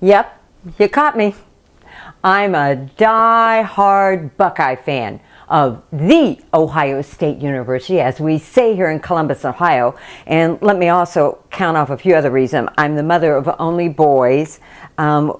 Yep, you caught me. I'm a die-hard Buckeye fan of the Ohio State University, as we say here in Columbus, Ohio. And let me also count off a few other reasons. I'm the mother of only boys.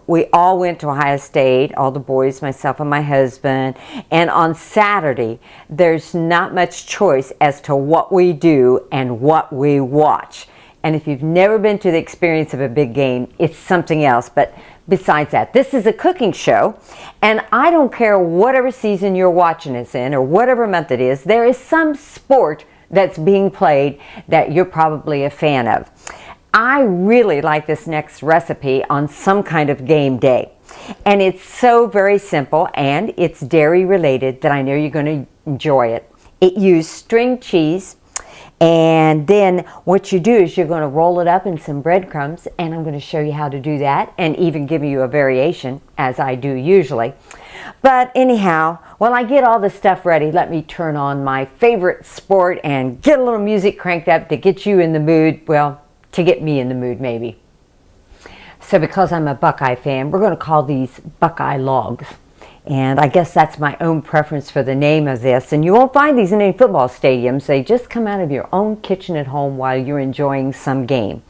We all went to Ohio State, all the boys, myself and my husband. And on Saturday, there's not much choice as to what we do and what we watch. And if you've never been to the experience of a big game, it's something else. But besides that, this is a cooking show, and I don't care whatever season you're watching us in or whatever month it is, there is some sport that's being played that you're probably a fan of. I really like this next recipe on some kind of game day. And it's so very simple, and it's dairy related that I know you're going to enjoy it. It used string cheese. And then what you do is you're going to roll it up in some breadcrumbs, and I'm going to show you how to do that and even give you a variation, as I do usually. But anyhow, while I get all the stuff ready, let me turn on my favorite sport and get a little music cranked up to get you in the mood, well, to get me in the mood maybe. So because I'm a Buckeye fan, we're going to call these Buckeye logs. And I guess that's my own preference for the name of this. And you won't find these in any football stadiums. They just come out of your own kitchen at home while you're enjoying some game.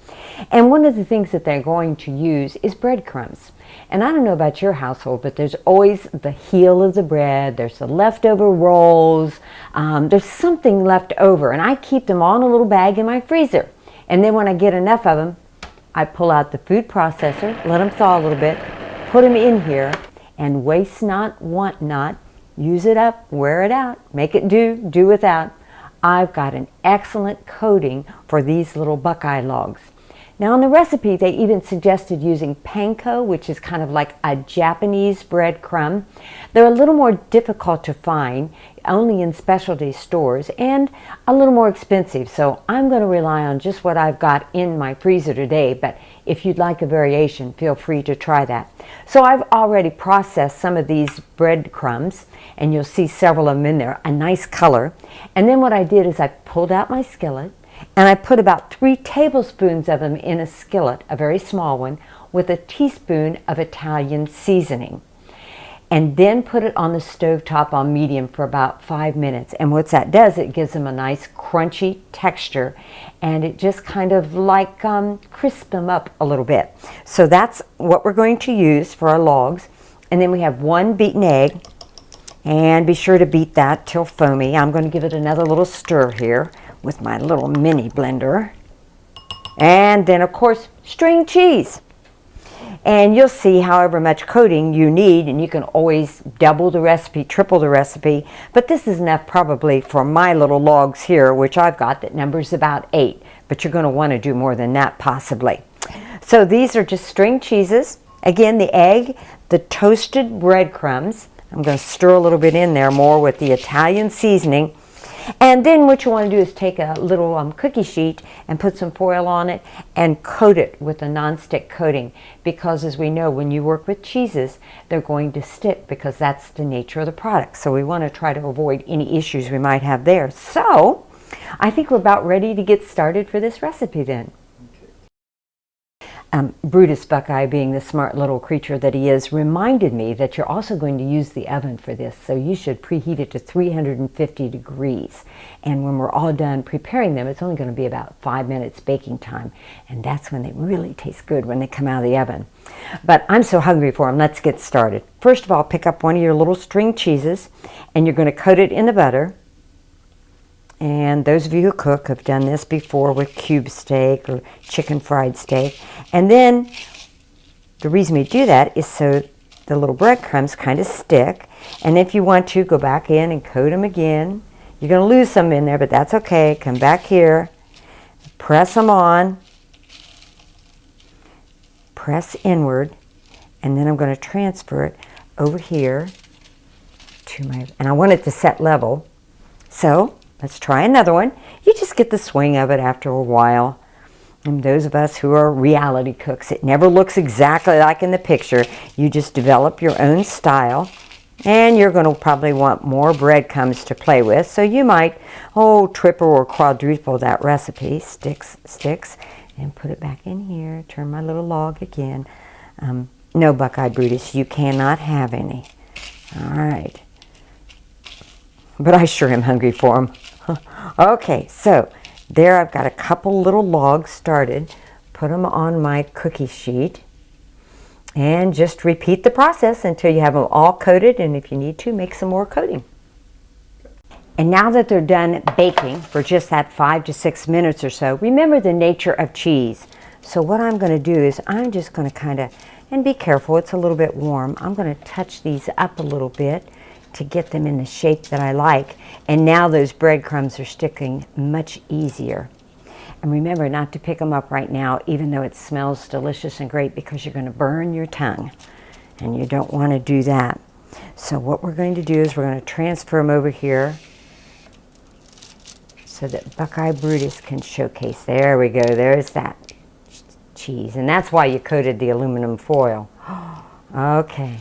And one of the things that they're going to use is breadcrumbs. And I don't know about your household, but there's always the heel of the bread. There's the leftover rolls. There's something left over. And I keep them all in a little bag in my freezer. And then when I get enough of them, I pull out the food processor, let them thaw a little bit, put them in here, and waste not, want not, use it up, wear it out, make it do without. I've got an excellent coating for these little Buckeye logs. Now in the recipe, they even suggested using panko, which is kind of like a Japanese breadcrumb. They're a little more difficult to find, only in specialty stores, and a little more expensive. So I'm going to rely on just what I've got in my freezer today, but if you'd like a variation, feel free to try that. So I've already processed some of these breadcrumbs, and you'll see several of them in there, a nice color. And then what I did is I pulled out my skillet, and I put about 3 tablespoons of them in a skillet, a very small one, with a teaspoon of Italian seasoning. And then put it on the stovetop on medium for about 5 minutes. And what that does, it gives them a nice crunchy texture, and it just kind of like crisps them up a little bit. So that's what we're going to use for our logs. And then we have 1 beaten egg, and be sure to beat that till foamy. I'm going to give it another little stir here with my little mini blender. And then of course string cheese. And you'll see however much coating you need, and you can always double the recipe, triple the recipe, but this is enough probably for my little logs here, which I've got that numbers about 8, but you're going to want to do more than that possibly. So these are just string cheeses. Again, the egg, the toasted breadcrumbs. I'm going to stir a little bit in there more with the Italian seasoning. And then what you want to do is take a little cookie sheet and put some foil on it and coat it with a nonstick coating, because as we know, when you work with cheeses, they're going to stick because that's the nature of the product. So we want to try to avoid any issues we might have there. So I think we're about ready to get started for this recipe then. Brutus Buckeye, being the smart little creature that he is, reminded me that you're also going to use the oven for this, so you should preheat it to 350 degrees. And when we're all done preparing them, it's only going to be about 5 minutes baking time, and that's when they really taste good, when they come out of the oven. But I'm so hungry for them. Let's get started. First of all, pick up one of your little string cheeses, and you're going to coat it in the butter. And those of you who cook have done this before with cube steak or chicken fried steak. And then the reason we do that is so the little breadcrumbs kind of stick. And if you want to, go back in and coat them again. You're going to lose some in there, but that's okay. Come back here, press them on, press inward, and then I'm going to transfer it over here to my, and I want it to set level. So let's try another one. You just get the swing of it after a while. And those of us who are reality cooks, it never looks exactly like in the picture. You just develop your own style. And you're going to probably want more breadcrumbs to play with. So you might, triple or quadruple that recipe. Sticks. And put it back in here. Turn my little log again. No, Buckeye Brutus, you cannot have any. All right. But I sure am hungry for them. Okay, so there I've got a couple little logs started. Put them on my cookie sheet. And just repeat the process until you have them all coated, and if you need to, make some more coating. And now that they're done baking for just that 5 to 6 minutes or so, remember the nature of cheese. So what I'm going to do is I'm just going to kind of, and be careful, it's a little bit warm, I'm going to touch these up a little bit to get them in the shape that I like. And now those breadcrumbs are sticking much easier. And remember not to pick them up right now, even though it smells delicious and great, because you're going to burn your tongue. And you don't want to do that. So what we're going to do is we're going to transfer them over here so that Buckeye Brutus can showcase. There we go. There's that cheese. And that's why you coated the aluminum foil. Okay.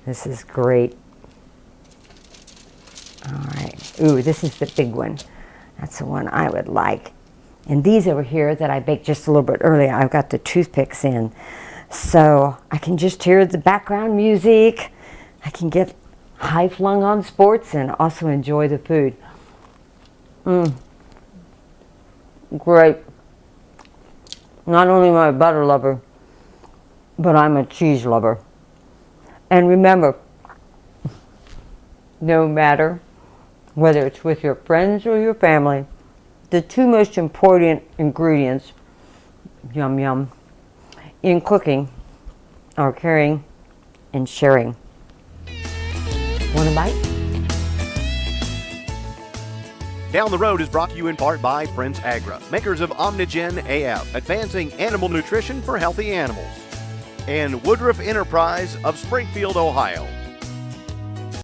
This is great. All right. Ooh, this is the big one. That's the one I would like. And these over here that I baked just a little bit earlier, I've got the toothpicks in. So I can just hear the background music. I can get high flung on sports and also enjoy the food. Great. Not only am I a butter lover, but I'm a cheese lover. And remember, no matter whether it's with your friends or your family, the two most important ingredients, yum yum, in cooking are caring and sharing. Want a bite? Down the Road is brought to you in part by Prince Agra, makers of Omnigen AF, advancing animal nutrition for healthy animals, and Woodruff Enterprise of Springfield, Ohio.